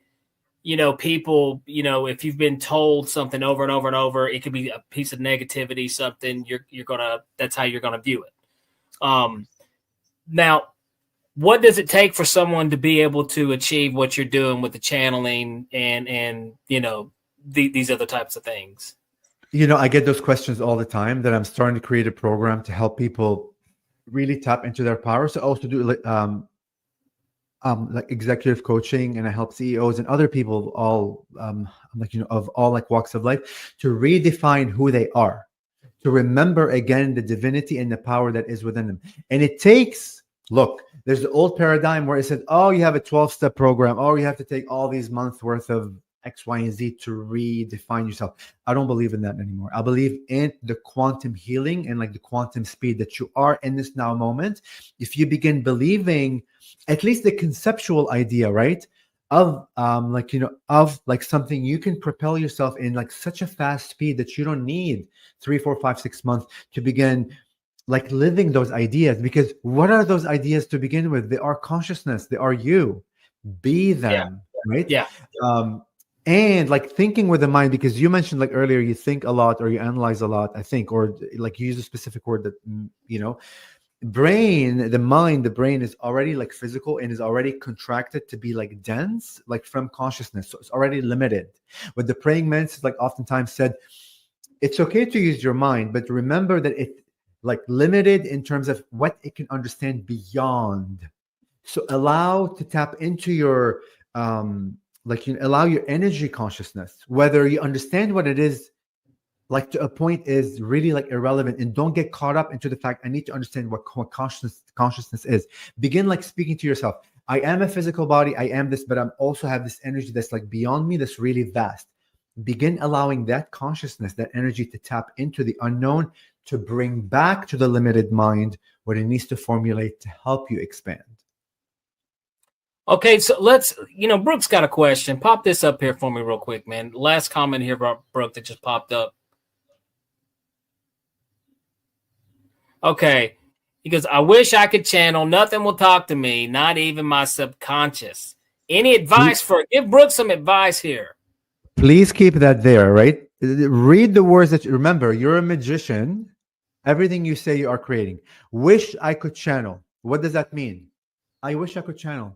people, if you've been told something over and over and over, it could be a piece of negativity, something that's how you're going to view it. Now, what does it take for someone to be able to achieve what you're doing with the channeling and these other types of things? I get those questions all the time, that I'm starting to create a program to help people really tap into their power. So also do like executive coaching, and I help CEOs and other people all of all like walks of life to redefine who they are, to remember again the divinity and the power that is within them. And it takes, look, there's the old paradigm where it said, oh, you have a 12-step program. Oh, you have to take all these months worth of X, Y, and Z to redefine yourself. I don't believe in that anymore. I believe in the quantum healing and like the quantum speed that you are in this now moment. If you begin believing at least the conceptual idea, right, of of like something you can propel yourself in like such a fast speed that you don't need 3, 4, 5, 6 months to begin like living those ideas. Because what are those ideas to begin with? They are consciousness. They are you. Be them, right? Yeah. And like thinking with the mind, because you mentioned like earlier, you think a lot or you analyze a lot, I think, or like you use a specific word that, brain, the mind, the brain is already like physical and is already contracted to be like dense, like from consciousness. So it's already limited. But the praying mantis like oftentimes said, it's okay to use your mind, but remember that it like limited in terms of what it can understand beyond. So allow to tap into your allow your energy consciousness, whether you understand what it is, like to a point, is really like irrelevant. And don't get caught up into the fact I need to understand what consciousness is. Begin like speaking to yourself. I am a physical body, I am this, but I'm also have this energy that's like beyond me, that's really vast. Begin allowing that consciousness, that energy to tap into the unknown, to bring back to the limited mind what it needs to formulate to help you expand. Okay, so let's, Brooke's got a question. Pop this up here for me real quick, man. Last comment here about Brooke that just popped up. Okay. He goes, I wish I could channel. Nothing will talk to me, not even my subconscious. Any advice give Brooke some advice here? Please keep that there, right? Read the words that you remember. You're a magician. Everything you say, you are creating. Wish I could channel. What does that mean? I wish I could channel.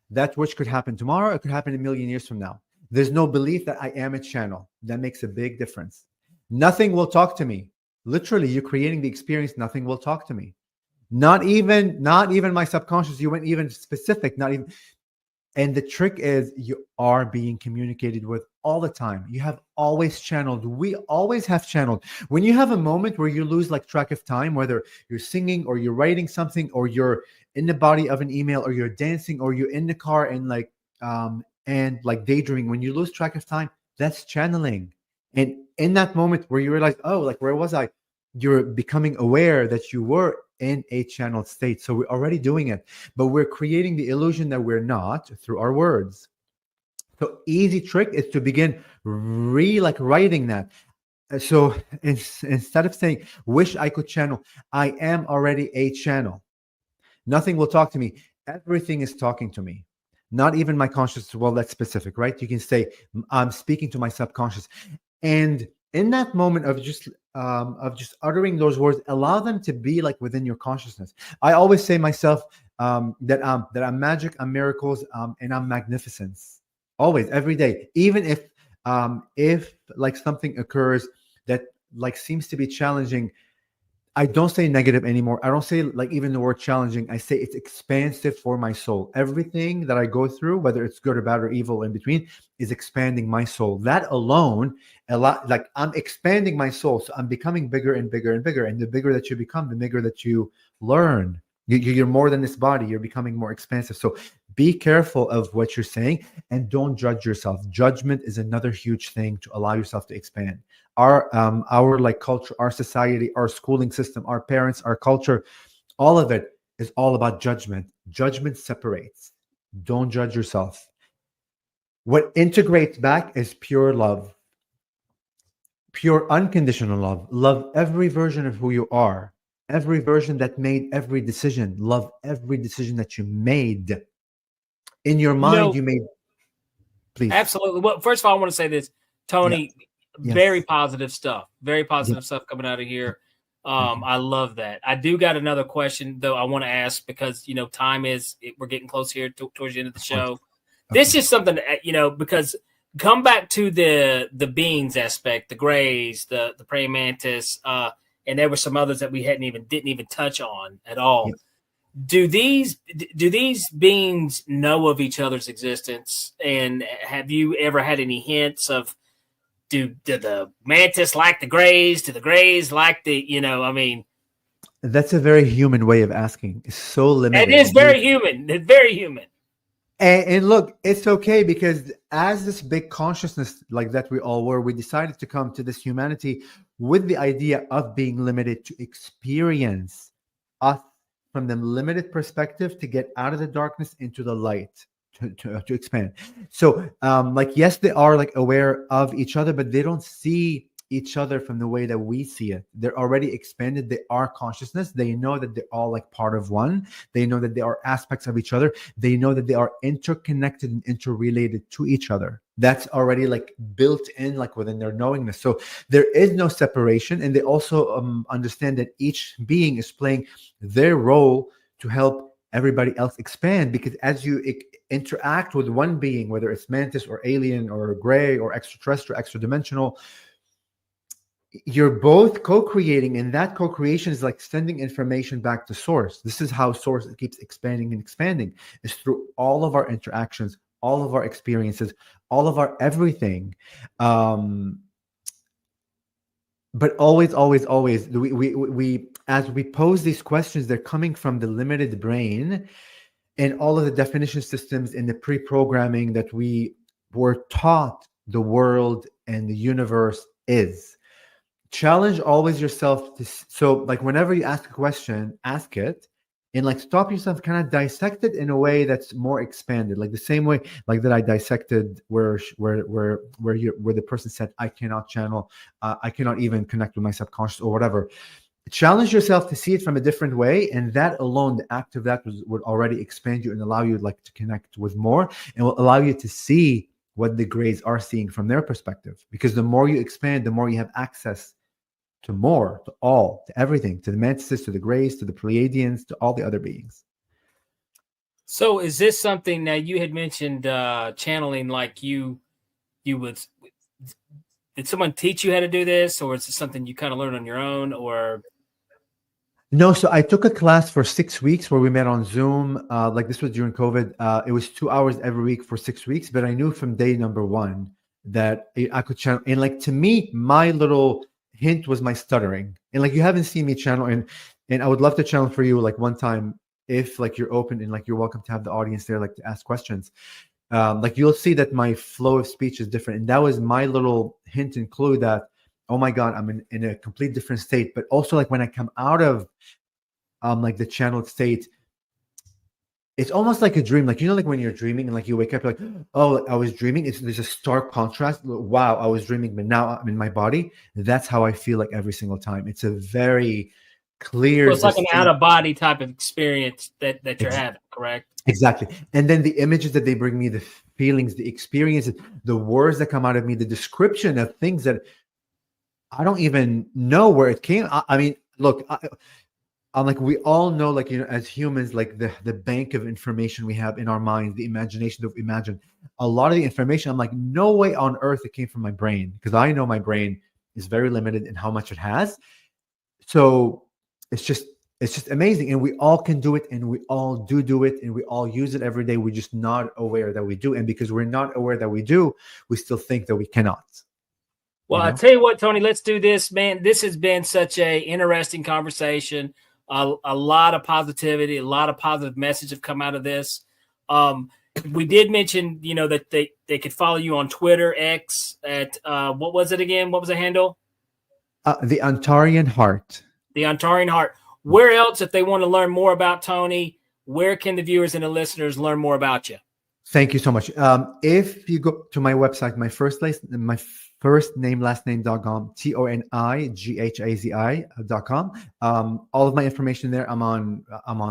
That which could happen tomorrow, it could happen a million years from now. There's no belief that I am a channel. That makes a big difference. Nothing will talk to me. Literally, you're creating the experience. Nothing will talk to me. Not even my subconscious. You went even specific, not even. And the trick is you are being communicated with all the time. You have always channeled. We always have channeled. When you have a moment where you lose like track of time, whether you're singing or you're writing something or you're in the body of an email or you're dancing or you're in the car and like daydreaming, when you lose track of time, that's channeling. And in that moment where you realize, oh, like where was I? You're becoming aware that you were in a channeled state. So we're already doing it, but we're creating the illusion that we're not through our words. So easy trick is to begin writing that. So instead of saying, wish I could channel, I am already a channel. Nothing will talk to me. Everything is talking to me. not even my conscious. Well, that's specific, right? You can say, I'm speaking to my subconscious. And in that moment of just uttering those words, allow them to be like within your consciousness. I always say myself that I'm magic, I'm miracles, and I'm magnificence. Always, every day, even if like something occurs that like seems to be challenging, I don't say negative anymore. I don't say like even the word challenging. I say it's expansive for my soul. Everything that I go through, whether it's good or bad or evil in between, is expanding my soul. That alone, a lot, like I'm expanding my soul. So I'm becoming bigger and bigger and bigger. And the bigger that you become, the bigger that you learn. You're more than this body. You're becoming more expansive. So be careful of what you're saying and don't judge yourself. Judgment is another huge thing to allow yourself to expand. Our like culture, our society, our schooling system, our parents, our culture, all of it is all about judgment. Judgment separates. Don't judge yourself. What integrates back is pure love, pure unconditional love. Love every version of who you are, every version that made every decision. Love every decision that you made. In your mind, you made. Please. Absolutely. Well, first of all, I want to say this, Tony. Yes. Very positive stuff. Very positive stuff coming out of here. I love that. I do got another question though I want to ask because time is we're getting close here towards the end of the show. Okay. This is something that, because come back to the beings aspect, the grays, the praying mantis, and there were some others that we didn't even touch on at all. Yes. Do these beings know of each other's existence? And have you ever had any hints of do the mantis like the grays? Do the grays like the, That's a very human way of asking. It's so limited. It is very human. It's very human. And look, it's okay because as this big consciousness like that we all were, we decided to come to this humanity with the idea of being limited to experience us from the limited perspective to get out of the darkness into the light. To expand. So yes, they are like aware of each other, but they don't see each other from the way that we see it. They're already expanded. They are consciousness. They know that they're all like part of one. They know that they are aspects of each other. They know that they are interconnected and interrelated to each other. That's already like built in like within their knowingness. So there is no separation. And they also understand that each being is playing their role to help everybody else expand, because as you interact with one being, whether it's mantis or alien or gray or extraterrestrial, extra dimensional, you're both co-creating, and that co-creation is like sending information back to source. This is how source keeps expanding and expanding, is through all of our interactions, all of our experiences, all of our everything. But always, we as we pose these questions, they're coming from the limited brain and all of the definition systems and the pre-programming that we were taught the world and the universe is. Challenge always yourself to, so like whenever you ask a question, ask it and like stop yourself, kind of dissect it in a way that's more expanded, like the same way like that I dissected where the person said I cannot channel, I cannot even connect with my subconscious or whatever. Challenge yourself to see it from a different way, and that alone, the act of that would already expand you and allow you like to connect with more, and will allow you to see what the grays are seeing from their perspective. Because the more you expand, the more you have access to more, to all, to everything, to the mantises, to the grays, to the Pleiadians, to all the other beings. So is this something that you had mentioned channeling, like you would, did someone teach you how to do this, or is it something you kind of learn on your own, or? No, so I took a class for 6 weeks where we met on Zoom. Like this was during COVID. It was 2 hours every week for 6 weeks, but I knew from day number one that I could channel. And like, to me, my little hint was my stuttering. And like, you haven't seen me channel, and I would love to channel for you like one time, if like you're open and like you're welcome to have the audience there, like to ask questions. Like you'll see that my flow of speech is different. And that was my little hint and clue that, oh my God, I'm in a complete different state. But also like when I come out of like the channeled state, it's almost like a dream. Like, like when you're dreaming and like you wake up, you're like, oh, I was dreaming. There's a stark contrast. Wow, I was dreaming, but now I'm in my body. That's how I feel like every single time. It's a very clears. So it's like this an thing. out of body type of experience that you're having, correct? Exactly. And then the images that they bring me, the feelings, the experiences, the words that come out of me, the description of things that I don't even know where it came. I mean, look, I'm like, we all know, like, you know, as humans, like the bank of information we have in our minds, the imagination that we imagine. A lot of the information, I'm like, no way on earth it came from my brain, because I know my brain is very limited in how much it has. So it's just amazing, and we all can do it, and we all do it, and we all use it every day. We're just not aware that we do, and because we're not aware that we do, we still think that we cannot. Well, I'll tell you what, Tony, let's do this, man. This has been such a interesting conversation. A lot of positivity, a lot of positive message have come out of this. We did mention, you know, that they could follow you on Twitter, X, at what was it again? What was the handle? The Antarean-Heart. The Antarean-Heart. Where else, if they want to learn more about Tony, where can the viewers and the listeners learn more about you? Thank you so much. If you go to my website, my first name, last name.com, TONIGHAZI.com. All of my information there. I'm on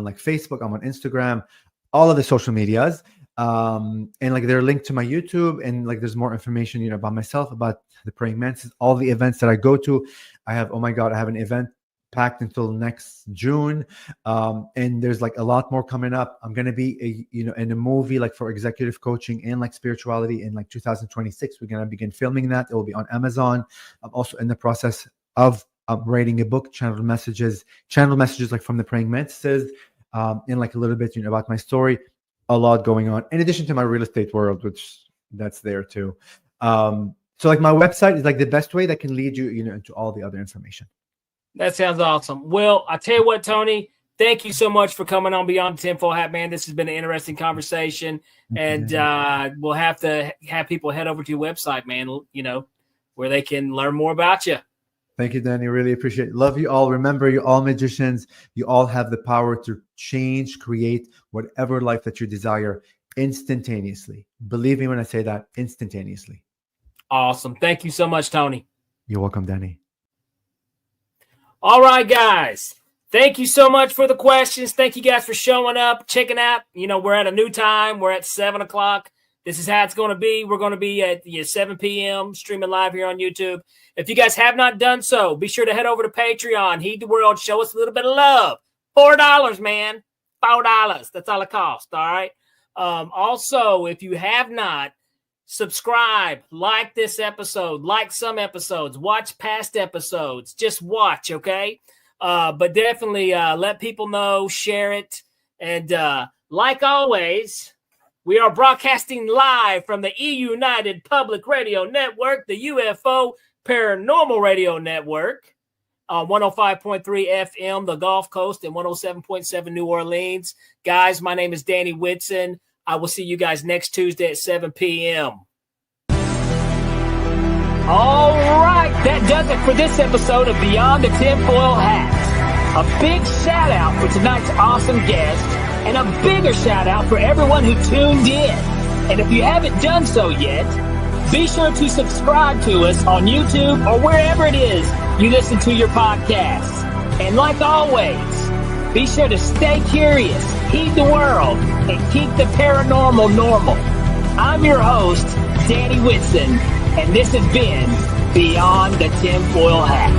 like Facebook, I'm on Instagram, all of the social medias. And like they're linked to my YouTube, and like there's more information, you know, about myself, about the Praying Mantis, all the events that I go to. I have, oh my God, I have an event packed until next June. And there's like a lot more coming up. I'm going to be in a movie like for executive coaching and like spirituality in like 2026. We're going to begin filming that. It will be on Amazon. I'm also in the process of writing a book, channel messages like from the Praying Mantises, and like a little bit, you know, about my story. A lot going on in addition to my real estate world, which that's there too. So like my website is like the best way that can lead you, you know, into all the other information. That sounds awesome. Well, I tell you what, Tony, thank you so much for coming on Beyond the Tinfoil Hat, man. This has been an interesting conversation, and we'll have to have people head over to your website, man, you know, where they can learn more about you. Thank you, Danny. Really appreciate it. Love you all. Remember, you're all magicians. You all have the power to change, create whatever life that you desire instantaneously. Believe me when I say that, instantaneously. Awesome. Thank you so much, Tony. You're welcome, Danny. All right, guys. Thank you so much for the questions. Thank you guys for showing up, checking out. You know, we're at a new time. We're at 7 o'clock. This is how it's going to be. We're going to be at 7 p.m. streaming live here on YouTube. If you guys have not done so, be sure to head over to Patreon. Heed the world. Show us a little bit of love. $4, man. $4. That's all it costs. All right. Also, if you have not, subscribe, like this episode, like some episodes, watch past episodes. Just watch, okay? But definitely let people know, share it. And like always, we are broadcasting live from the E-United Public Radio Network, the UFO Paranormal Radio Network, 105.3 FM, the Gulf Coast, and 107.7 New Orleans. Guys, my name is Danny Whitson. I will see you guys next Tuesday at 7 p.m. All right, that does it for this episode of Beyond the Tinfoil Hat. A big shout out for tonight's awesome guest, and a bigger shout out for everyone who tuned in. And if you haven't done so yet, be sure to subscribe to us on YouTube or wherever it is you listen to your podcasts. And like always, be sure to stay curious, heed the world, and keep the paranormal normal. I'm your host, Danny Whitson, and this has been Beyond the Tinfoil Hat.